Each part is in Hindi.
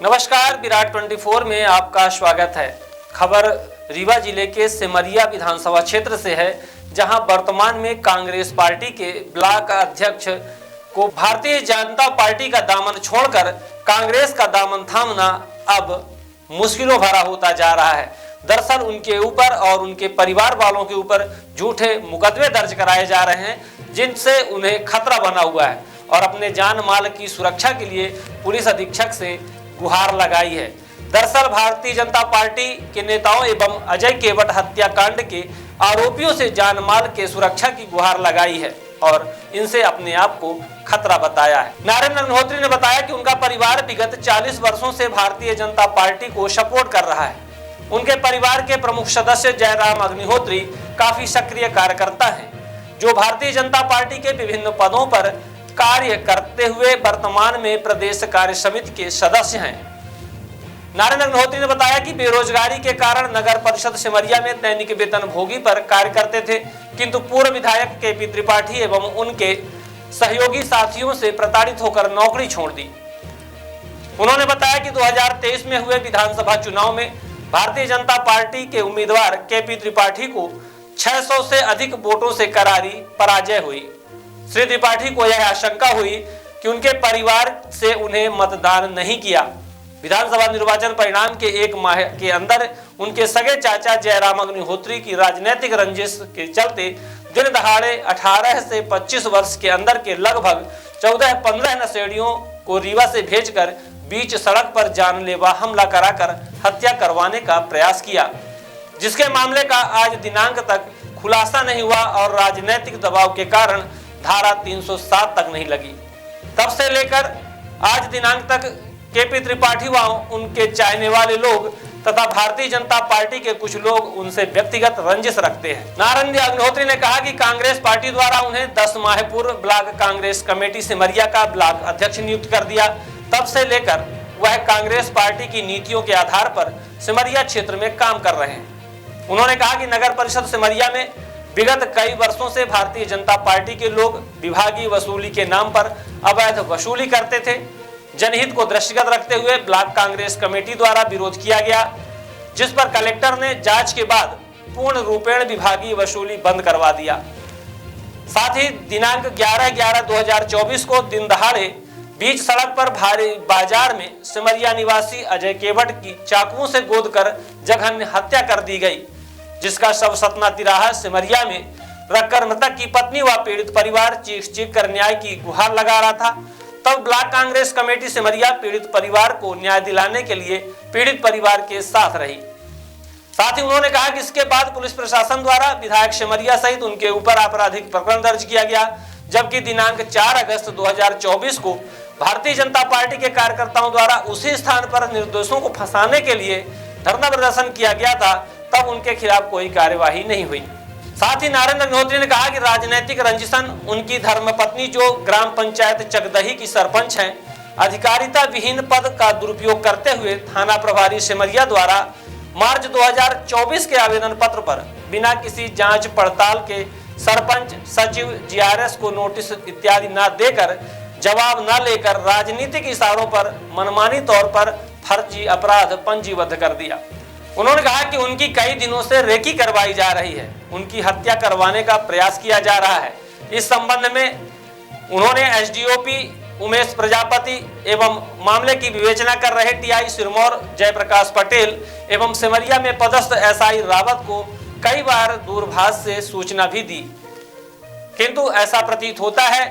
नमस्कार, विराट 24 में आपका स्वागत है। खबर रीवा जिले के सिमरिया विधानसभा क्षेत्र से है, जहां वर्तमान में कांग्रेस पार्टी के ब्लॉक अध्यक्ष को भारतीय जनता पार्टी का दामन छोड़कर कांग्रेस का दामन थामना अब मुश्किलों भरा होता जा रहा है। दरअसल उनके ऊपर और उनके परिवार वालों के ऊपर झूठे मुकदमे दर्ज कराए जा रहे हैं, जिनसे उन्हें खतरा बना हुआ है और अपने जान माल की सुरक्षा के लिए पुलिस अधीक्षक से गुहार लगाई है। दरअसल भारतीय जनता पार्टी के नेताओं एवं अजय केवट हत्याकांड के आरोपियों से जान माल के सुरक्षा की गुहार लगाई है और इनसे अपने आप को खतरा बताया है। नारेंद्र अग्निहोत्री ने बताया कि उनका परिवार विगत 40 वर्षों से भारतीय जनता पार्टी को सपोर्ट कर रहा है। उनके परिवार के प्रमुख सदस्य जयराम अग्निहोत्री काफी सक्रिय कार्यकर्ता हैं, जो भारतीय जनता पार्टी के विभिन्न पदों पर कार्य करते हुए वर्तमान में प्रदेश कार्य समिति के सदस्य हैं। नारायण अग्निहोत्री ने बताया कि बेरोजगारी के कारण नगर परिषद सिमरिया में दैनिक वेतन भोगी पर कार्य करते थे, किंतु पूर्व विधायक केपी त्रिपाठी एवं उनके सहयोगी साथियों से प्रताड़ित होकर नौकरी छोड़ दी। उन्होंने बताया कि 2023 में हुए विधानसभा चुनाव में भारतीय जनता पार्टी के उम्मीदवार केपी त्रिपाठी को 600 से अधिक वोटों से करारी पराजय हुई। श्री त्रिपाठी को यह आशंका हुई कि उनके परिवार से उन्हें मतदान नहीं किया। विधानसभा निर्वाचन परिणाम के एक माह के अंदर उनके सगे चाचा जयराम अग्निहोत्री की राजनीतिक रंजिश के चलते दिन दहाड़े 18 से 25 वर्ष के अंदर के लगभग 14-15 नशेड़ियों को रीवा से भेजकर बीच सड़क पर जानलेवा हमला कराकर हत्या करवाने का प्रयास किया, जिसके मामले का आज दिनांक तक खुलासा नहीं हुआ और राजनीतिक दबाव के कारण धारा 307 तक नहीं लगी। तब से लेकर आज दिनांक तक केपी त्रिपाठी व उनके चाहने वाले लोग तथा भारतीय जनता पार्टी के कुछ लोग उनसे व्यक्तिगत रंजिश रखते हैं। नारायण अग्निहोत्री ने कहा कि कांग्रेस पार्टी द्वारा उन्हें 10 माह पूर्व ब्लॉक कांग्रेस कमेटी सिमरिया का ब्लॉक अध्यक्ष नियुक्त कर दिया। तब से लेकर वह कांग्रेस पार्टी की नीतियों के आधार पर सिमरिया क्षेत्र में काम कर रहे हैं। उन्होंने कहा कि नगर परिषद सिमरिया में विगत कई वर्षों से भारतीय जनता पार्टी के लोग विभागीय वसूली के नाम पर अवैध वसूली करते थे। जनहित को दृष्टिगत रखते हुए ब्लॉक कांग्रेस कमेटी द्वारा विरोध किया गया, जिस पर कलेक्टर ने जांच के बाद पूर्ण रूपेण विभागीय वसूली बंद करवा दिया। साथ ही दिनांक 11/11/2024 को दिन दहाड़े बीच सड़क पर भारी बाजार में सिमरिया निवासी अजय केवट की चाकुओं से गोदकर जघन्य हत्या कर दी गई, जिसका शव सतना तिराहा सिमरिया में रखकर मृतक की पत्नी व पीड़ित परिवार चीख चीख कर न्याय की गुहार लगा रहा था। तब ब्लॉक कांग्रेस कमेटी सिमरिया पीड़ित परिवार को न्याय दिलाने के लिए पीड़ित परिवार के साथ रही। साथ ही उन्होंने कहा कि इसके बाद पुलिस प्रशासन द्वारा विधायक सिमरिया सहित उनके ऊपर आपराधिक प्रकरण दर्ज किया गया, जबकि दिनांक 4 अगस्त 2024 को भारतीय जनता पार्टी के कार्यकर्ताओं द्वारा उसी स्थान पर निर्दोषों को फंसाने के लिए धरना प्रदर्शन किया गया था, तब उनके खिलाफ कोई कार्यवाही नहीं हुई। साथ ही नारायण अग्निहोत्री ने कहा कि राजनीतिक रंजिशन उनकी धर्मपत्नी, जो ग्राम पंचायत चकदही की सरपंच हैं, अधिकारिता विहीन पद का दुरुपयोग करते हुए थाना प्रभारी सिमरिया द्वारा मार्च 2024 के आवेदन पत्र पर बिना किसी जांच पड़ताल के सरपंच, सचिव, जीआरएस को नोटिस इत्यादि न देकर, जवाब न लेकर राजनीतिक इशारों पर मनमानी तौर पर फर्जी अपराध पंजीबद्ध कर दिया। उन्होंने कहा कि उनकी कई दिनों से रेकी करवाई जा रही है, उनकी हत्या करवाने का प्रयास किया जा रहा है। इस संबंध में उन्होंने एसडीओपी उमेश प्रजापति एवं मामले की विवेचना कर रहे टीआई सिरमौर जयप्रकाश पटेल एवं सिमरिया में पदस्थ एसआई रावत को कई बार दूरभाष से सूचना भी दी, किंतु ऐसा प्रतीत होता है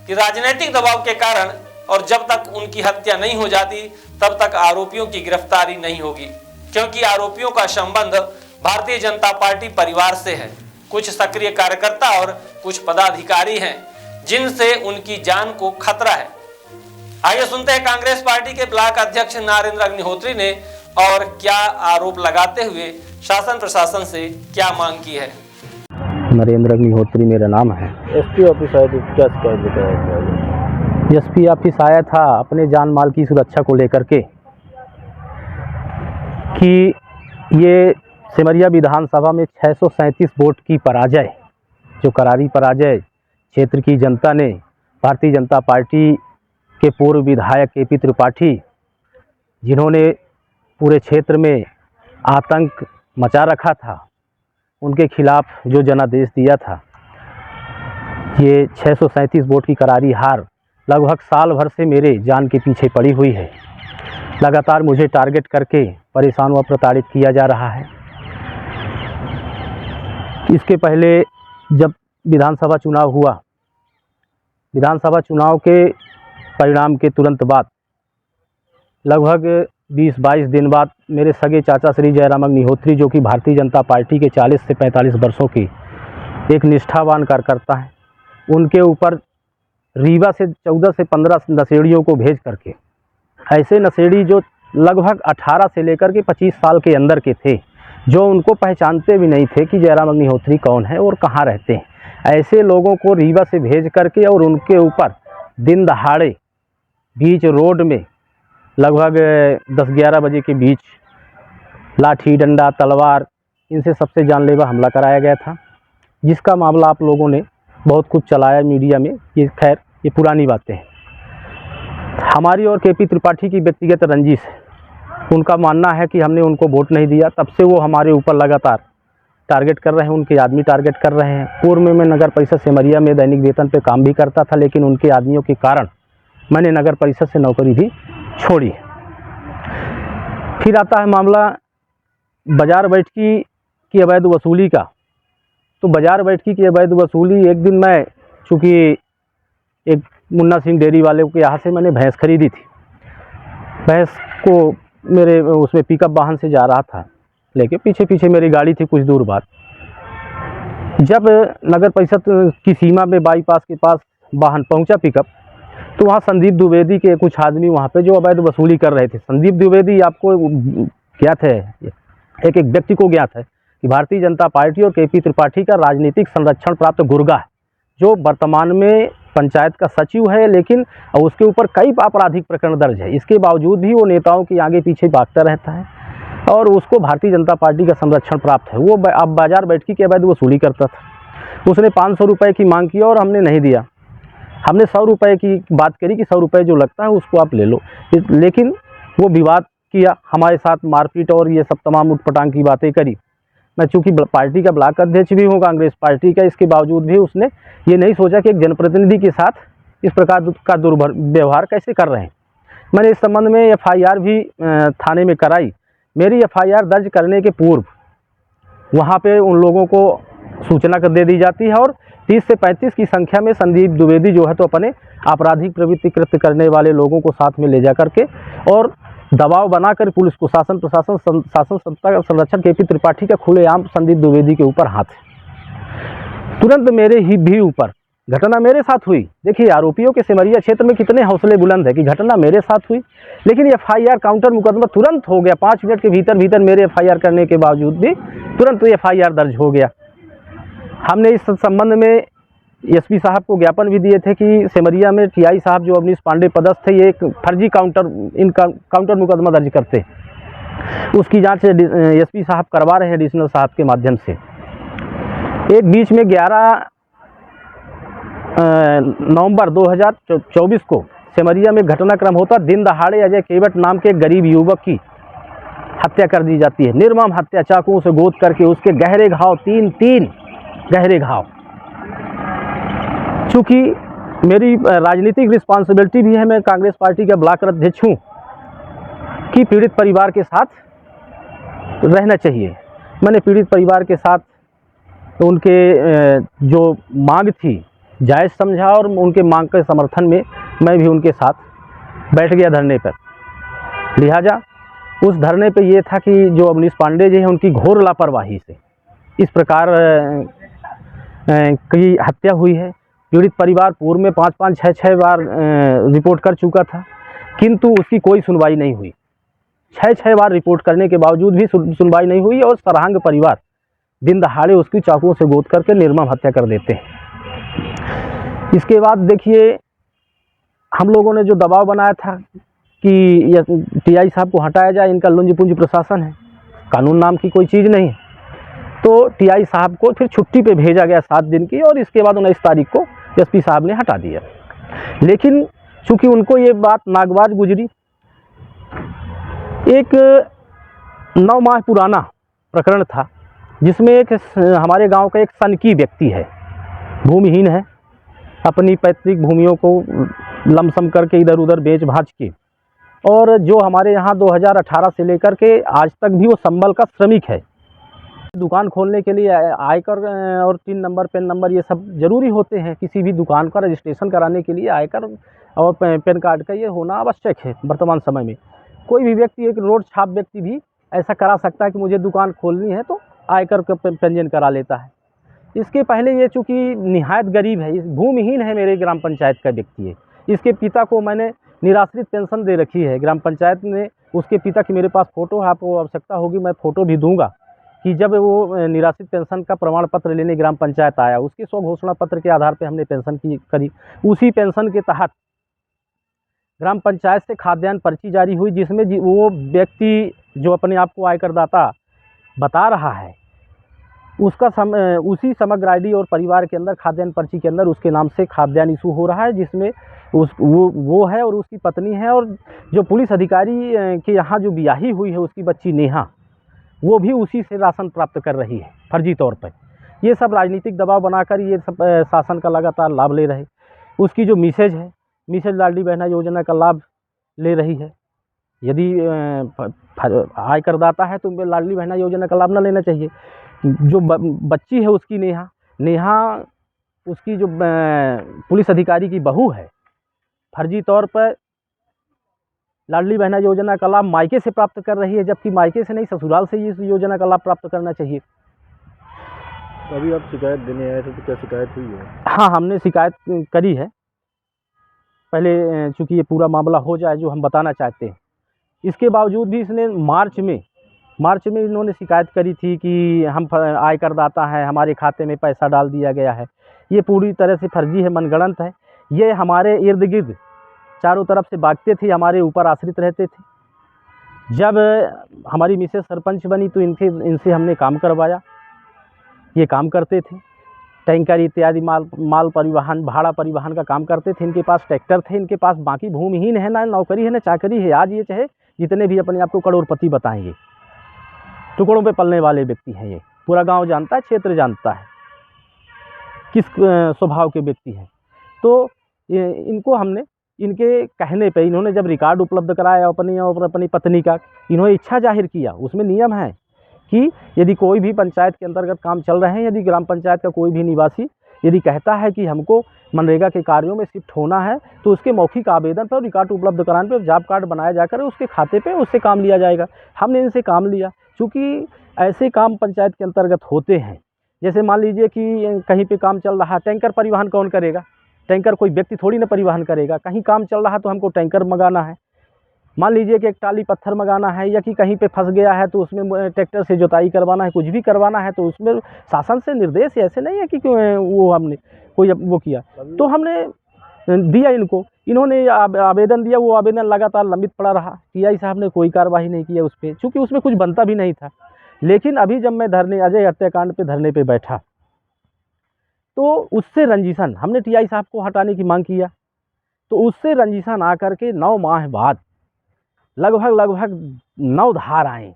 कि राजनीतिक दबाव के कारण और जब तक उनकी हत्या नहीं हो जाती तब तक आरोपियों की गिरफ्तारी नहीं होगी, क्योंकि आरोपियों का संबंध भारतीय जनता पार्टी परिवार से है। कुछ सक्रिय कार्यकर्ता और कुछ पदाधिकारी हैं, जिनसे उनकी जान को खतरा है। आइए सुनते हैं कांग्रेस पार्टी के ब्लॉक अध्यक्ष नारेंद्र अग्निहोत्री ने और क्या आरोप लगाते हुए शासन प्रशासन से क्या मांग की है। नरेंद्र अग्निहोत्री मेरा नाम है। एसपी ऑफिस आए थे, क्या शिकायत बताया? एसपी ऑफिस आया था अपने जान माल की सुरक्षा को लेकर के कि ये सिमरिया विधानसभा में 637 वोट की पराजय, जो करारी पराजय क्षेत्र की जनता ने भारतीय जनता पार्टी के पूर्व विधायक केपी त्रिपाठी जिन्होंने पूरे क्षेत्र में आतंक मचा रखा था, उनके खिलाफ जो जनादेश दिया था, ये 637 वोट की करारी हार लगभग साल भर से मेरे जान के पीछे पड़ी हुई है। लगातार मुझे टारगेट करके परेशान व प्रताड़ित किया जा रहा है। इसके पहले जब विधानसभा चुनाव हुआ, विधानसभा चुनाव के परिणाम के तुरंत बाद लगभग 20-22 दिन बाद मेरे सगे चाचा श्री जयराम अग्निहोत्री, जो कि भारतीय जनता पार्टी के 40 से 45 वर्षों की एक निष्ठावान कार्यकर्ता हैं, उनके ऊपर रीवा से 14 से 15 नशेड़ियों को भेज करके, ऐसे नशेड़ी जो लगभग 18 से लेकर के 25 साल के अंदर के थे, जो उनको पहचानते भी नहीं थे कि जयराम अग्निहोत्री कौन है और कहाँ रहते हैं, ऐसे लोगों को रीवा से भेज करके और उनके ऊपर दिन दहाड़े बीच रोड में लगभग 10-11 बजे के बीच लाठी डंडा तलवार इनसे सबसे जानलेवा हमला कराया गया था, जिसका मामला आप लोगों ने बहुत कुछ चलाया मीडिया में। ये खैर ये पुरानी बातें हैं। हमारी और केपी त्रिपाठी की व्यक्तिगत रंजिश है। उनका मानना है कि हमने उनको वोट नहीं दिया, तब से वो हमारे ऊपर लगातार टारगेट कर रहे हैं, उनके आदमी टारगेट कर रहे हैं। पूर्व में मैं नगर परिषद सिमरिया में दैनिक वेतन पे काम भी करता था, लेकिन उनके आदमियों के कारण मैंने नगर परिषद से नौकरी भी छोड़ी। फिर आता है मामला बाजार बैठकी की अवैध वसूली का। तो बाजार बैठकी की अवैध वसूली, एक दिन मैं चूँकि एक मुन्ना सिंह डेयरी वाले के यहाँ से मैंने भैंस खरीदी थी, भैंस को मेरे उसमें पिकअप वाहन से जा रहा था लेके, पीछे पीछे मेरी गाड़ी थी। कुछ दूर बाद जब नगर परिषद की सीमा में बाईपास के पास वाहन पहुंचा पिकअप, तो वहाँ संदीप द्विवेदी के कुछ आदमी वहाँ पे जो अवैध वसूली कर रहे थे। संदीप द्विवेदी आपको ज्ञात है, एक व्यक्ति को ज्ञात है कि भारतीय जनता पार्टी और केपी त्रिपाठी का राजनीतिक संरक्षण प्राप्त गुर्गा है, जो वर्तमान में पंचायत का सचिव है, लेकिन उसके ऊपर कई आपराधिक प्रकरण दर्ज है। इसके बावजूद भी वो नेताओं के आगे पीछे भागता रहता है और उसको भारतीय जनता पार्टी का संरक्षण प्राप्त है। वो अब बाजार बैठकी के अवैध वसूली करता था। उसने 500 रुपये की मांग की और हमने नहीं दिया। हमने 100 रुपये की बात करी कि 100 रुपये जो लगता है उसको आप ले लो, लेकिन वो विवाद किया, हमारे साथ मारपीट और ये सब तमाम उटपटांग की बातें करी। मैं चूँकि पार्टी का ब्लॉक अध्यक्ष भी हूँ कांग्रेस पार्टी का, इसके बावजूद भी उसने ये नहीं सोचा कि एक जनप्रतिनिधि के साथ इस प्रकार का दुर्व्यवहार कैसे कर रहे हैं। मैंने इस संबंध में FIR भी थाने में कराई। मेरी FIR दर्ज करने के पूर्व वहाँ पे उन लोगों को सूचना कर दे दी जाती है और 30 से 35 की संख्या में संदीप द्विवेदी जो है तो अपने आपराधिक प्रवृत्ति कृत्य करने वाले लोगों को साथ में ले जा करके और दबाव बनाकर पुलिस को, शासन प्रशासन शासन सत्ता का संरक्षण केपी त्रिपाठी का खुलेआम संदीप द्विवेदी के ऊपर हाथ है। तुरंत मेरे ही भी ऊपर घटना मेरे साथ हुई। देखिए आरोपियों के सिमरिया क्षेत्र में कितने हौसले बुलंद है कि घटना मेरे साथ हुई, लेकिन FIR काउंटर मुकदमा तुरंत हो गया। 5 मिनट के भीतर मेरे FIR करने के बावजूद भी तुरंत FIR दर्ज हो गया। हमने इस संबंध में SP साहब को ज्ञापन भी दिए थे कि सिमरिया में TI साहब जो अवनीश पांडे पदस्थ थे, ये एक फर्जी काउंटर मुकदमा दर्ज करते, उसकी जांच SP साहब करवा रहे हैं एडिशनल साहब के माध्यम से। एक बीच में 11 नवंबर 2024 को सिमरिया में घटनाक्रम होता, दिन दहाड़े अजय केवट नाम के गरीब युवक की हत्या कर दी जाती है। निर्मम हत्या, चाकुओं से गोद करके उसके गहरे घाव, 3 गहरे घाव। चूँकि मेरी राजनीतिक रिस्पॉन्सिबिलिटी भी है, मैं कांग्रेस पार्टी का ब्लॉक अध्यक्ष हूँ, कि पीड़ित परिवार के साथ रहना चाहिए। मैंने पीड़ित परिवार के साथ उनके जो मांग थी जायज़ समझा और उनके मांग के समर्थन में मैं भी उनके साथ बैठ गया धरने पर। लिहाजा उस धरने पे ये था कि जो अवनीश पांडे जी हैं, उनकी घोर लापरवाही से इस प्रकार की हत्या हुई है। पीड़ित परिवार पूर्व में 5-5, 6-6 बार रिपोर्ट कर चुका था, किंतु उसकी कोई सुनवाई नहीं हुई। 6-6 बार रिपोर्ट करने के बावजूद भी सुनवाई नहीं हुई और सरांग परिवार दिन दहाड़े उसकी चाकुओं से गोद करके निर्मम हत्या कर देते हैं। इसके बाद देखिए हम लोगों ने जो दबाव बनाया था कि TI साहब को हटाया जाए, इनका लुंज पुंज प्रशासन है, कानून नाम की कोई चीज़ नहीं है। तो TI साहब को फिर छुट्टी पे भेजा गया 7 दिन की, और इसके बाद 19 तारीख को SP साहब ने हटा दिया। लेकिन चूंकि उनको ये बात नागवार गुजरी, एक 9 माह पुराना प्रकरण था जिसमें एक हमारे गांव का एक सनकी व्यक्ति है, भूमिहीन है, अपनी पैतृक भूमियों को लमसम करके इधर उधर बेच भाज के, और जो हमारे यहाँ 2018 से लेकर के आज तक भी वो संबल का श्रमिक है। दुकान खोलने के लिए आयकर और 3 नंबर पैन नंबर ये सब ज़रूरी होते हैं। किसी भी दुकान का रजिस्ट्रेशन कराने के लिए आयकर और पैन कार्ड का ये होना आवश्यक है। वर्तमान समय में कोई भी व्यक्ति, एक रोड छाप व्यक्ति भी ऐसा करा सकता है कि मुझे दुकान खोलनी है तो आयकर का पंजीयन करा लेता है। इसके पहले ये चूँकि निहायत गरीब है, इस भूमिहीन है, मेरे ग्राम पंचायत का व्यक्ति है। इसके पिता को मैंने निराश्रित पेंशन दे रखी है। ग्राम पंचायत ने उसके पिता की, मेरे पास फ़ोटो है, आपको आवश्यकता होगी मैं फ़ोटो भी दूंगा, कि जब वो निराश्रित पेंशन का प्रमाण पत्र लेने ग्राम पंचायत आया, उसके स्व घोषणा पत्र के आधार पर हमने पेंशन करी। उसी पेंशन के तहत ग्राम पंचायत से खाद्यान्न पर्ची जारी हुई, जिसमें वो व्यक्ति जो अपने आप को आयकरदाता बता रहा है, उसका उसी समग्र आईडी और परिवार के अंदर खाद्यान्न पर्ची के अंदर उसके नाम से खाद्यान्न इशू हो रहा है, जिसमें वो है और उसकी पत्नी है, और जो पुलिस अधिकारी के यहाँ जो बियाही हुई है उसकी बच्ची नेहा, वो भी उसी से राशन प्राप्त कर रही है फर्जी तौर पर। ये सब राजनीतिक दबाव बनाकर ये सब शासन का लगातार लाभ ले रहे। उसकी जो मिसेज है, मिसेज लाडली बहना योजना का लाभ ले रही है। यदि आयकरदाता है तो लाडली बहना योजना का लाभ न लेना चाहिए। जो बच्ची है उसकी नेहा उसकी जो पुलिस अधिकारी की बहू है, फर्जी तौर पर लाडली बहना योजना का लाभ मायके से प्राप्त कर रही है, जबकि मायके से नहीं, ससुराल से ही इस योजना का लाभ प्राप्त करना चाहिए। अभी आप शिकायत देने आए थे तो क्या शिकायत हुई है? हाँ, हमने शिकायत करी है। पहले चूँकि ये पूरा मामला हो जाए जो हम बताना चाहते हैं। इसके बावजूद भी इसने मार्च में इन्होंने शिकायत करी थी कि हम आयकरदाता हैं, हमारे खाते में पैसा डाल दिया गया है। ये पूरी तरह से फर्जी है, मनगढ़ंत है। ये हमारे इर्द गिर्द चारों तरफ से भागते थे, हमारे ऊपर आश्रित रहते थे। जब हमारी मिसेस सरपंच बनी तो इनसे हमने काम करवाया। ये काम करते थे, टैंकर इत्यादि माल परिवहन, भाड़ा परिवहन का काम करते थे। इनके पास ट्रैक्टर थे, इनके पास बाकी भूमिहीन है, ना नौकरी है ना चाकरी है। आज ये चाहे जितने भी अपने आप को करोड़पति बताएंगे, टुकड़ों पे पलने वाले व्यक्ति हैं। ये पूरा गांव जानता है, क्षेत्र जानता है किस स्वभाव के व्यक्ति हैं। तो इनको हमने, इनके कहने पे, इन्होंने जब रिकॉर्ड उपलब्ध कराया अपनी और अपनी पत्नी का, इन्होंने इच्छा जाहिर किया। उसमें नियम है कि यदि कोई भी पंचायत के अंतर्गत काम चल रहे हैं, यदि ग्राम पंचायत का कोई भी निवासी यदि कहता है कि हमको मनरेगा के कार्यों में शिफ्ट होना है, तो उसके मौखिक आवेदन पर, रिकॉर्ड उपलब्ध कराने पर जॉब कार्ड बनाया जाकर उसके खाते पे उससे काम लिया जाएगा। हमने इनसे काम लिया। चूँकि ऐसे काम पंचायत के अंतर्गत होते हैं, जैसे मान लीजिए कि कहीं पे काम चल रहा है, टैंकर परिवहन कौन करेगा? टैंकर कोई व्यक्ति थोड़ी ना परिवहन करेगा। कहीं काम चल रहा है तो हमको टैंकर मंगाना है। मान लीजिए कि एक टाली पत्थर मंगाना है, या कि कहीं पे फंस गया है तो उसमें ट्रैक्टर से जुताई करवाना है, कुछ भी करवाना है, तो उसमें शासन से निर्देश ऐसे नहीं है कि वो हमने कोई वो किया। तो हमने दिया इनको, इन्होंने आवेदन दिया, वो आवेदन लगातार लंबित पड़ा रहा। टीआई साहब ने कोई कार्रवाई नहीं किया उस पर, चूँकि उसमें कुछ बनता भी नहीं था। लेकिन अभी जब मैं अजय हत्याकांड पे धरने पे बैठा, तो उससे रंजिशन, हमने टीआई साहब को हटाने की मांग किया, तो उससे रंजिशन आकर के 9 माह बाद लगभग 9 धाराएं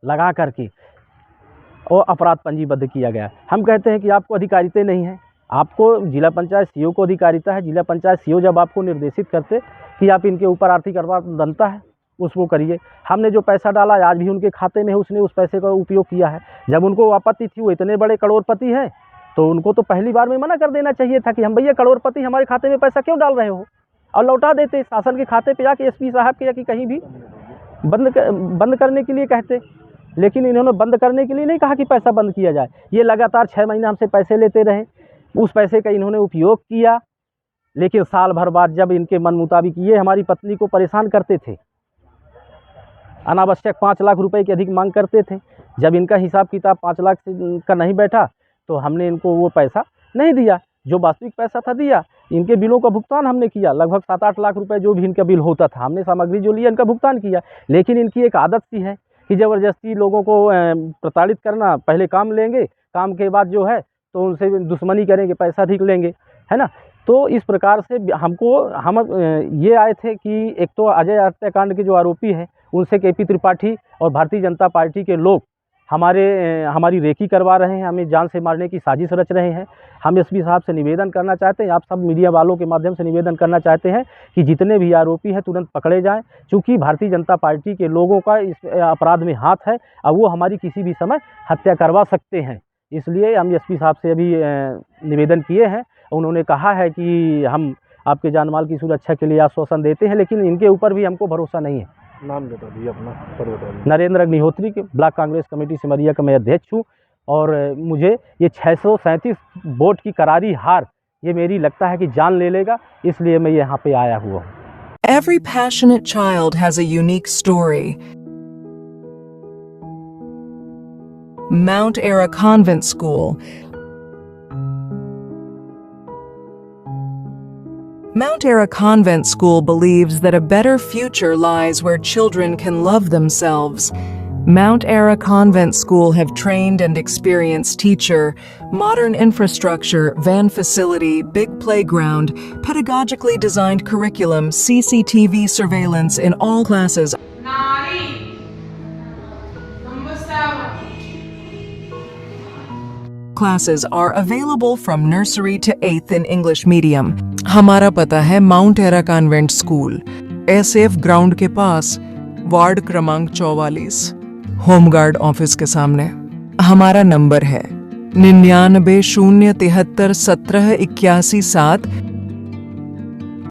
लगा करके और अपराध पंजीबद्ध किया गया। हम कहते हैं कि आपको अधिकारिता नहीं है, आपको जिला पंचायत सीओ को अधिकारिता है। जिला पंचायत सीओ जब आपको निर्देशित करते कि आप इनके ऊपर आर्थिक अपराध बनता है, उसको करिए। हमने जो पैसा डाला आज भी उनके खाते में है, उसने उस पैसे का उपयोग किया है। जब उनको आपत्ति थी, वो इतने बड़े करोड़पति हैं, तो उनको तो पहली बार में मना कर देना चाहिए था कि हम भैया करोड़पति, हमारे खाते में पैसा क्यों डाल रहे हो, और लौटा देते शासन के खाते पे, जाके एसपी साहब के या कि कहीं भी बंद करने के लिए कहते। लेकिन इन्होंने बंद करने के लिए नहीं कहा कि पैसा बंद किया जाए। ये लगातार 6 महीने हमसे पैसे लेते रहे, उस पैसे का इन्होंने उपयोग किया। लेकिन साल भर बाद जब इनके मन मुताबिक, ये हमारी पत्नी को परेशान करते थे, अनावश्यक 5 लाख रुपए की अधिक मांग करते थे। जब इनका हिसाब किताब 5 लाख का नहीं बैठा, तो हमने इनको वो पैसा नहीं दिया, जो वास्तविक पैसा था दिया। इनके बिलों का भुगतान हमने किया, लगभग 7-8 लाख रुपए जो भी इनका बिल होता था, हमने सामग्री जो लिया इनका भुगतान किया। लेकिन इनकी एक आदत सी है कि ज़बरदस्ती लोगों को प्रताड़ित करना। पहले काम लेंगे, काम के बाद जो है तो उनसे दुश्मनी करेंगे, पैसा अधिक लेंगे, है ना। तो इस प्रकार से हम ये आए थे कि एक तो अजय हत्याकांड के जो आरोपी है उनसे केपी त्रिपाठी और भारतीय जनता पार्टी के लोग हमारी रेकी करवा रहे हैं, हमें जान से मारने की साजिश रच रहे हैं। हम एसपी साहब से निवेदन करना चाहते हैं, आप सब मीडिया वालों के माध्यम से निवेदन करना चाहते हैं कि जितने भी आरोपी हैं तुरंत पकड़े जाएं, क्योंकि भारतीय जनता पार्टी के लोगों का इस अपराध में हाथ है और वो हमारी किसी भी समय हत्या करवा सकते हैं। इसलिए हम एसपी साहब से अभी निवेदन किए हैं। उन्होंने कहा है कि हम आपके जान माल की सुरक्षा के लिए आश्वासन देते हैं, लेकिन इनके ऊपर भी हमको भरोसा नहीं है। नाम बता दीजिए अपना, पर बता दीजिए। नरेंद्र अग्निहोत्री के ब्लॉक कांग्रेस कमेटी सिमरिया का मैं अध्यक्ष हूँ और मुझे ये 637 वोट की करारी हार ये मेरी लगता है कि जान ले लेगा, इसलिए मैं यहाँ पे आया हुआ हूँ। Every passionate child has a unique story. Mount Ara Convent School. Mount Ara Convent School believes that a better future lies where children can love themselves. Mount Ara Convent School have trained and experienced teacher, modern infrastructure, van facility, big playground, pedagogically designed curriculum, CCTV surveillance in all classes. Nari. Number 7. Classes are available from nursery to 8th in English medium. हमारा पता है mount era convent school, SF ground के पास, वार्ड क्रमांक 44, होमगार्ड ऑफिस के सामने। हमारा नंबर है 99 073 17 81 7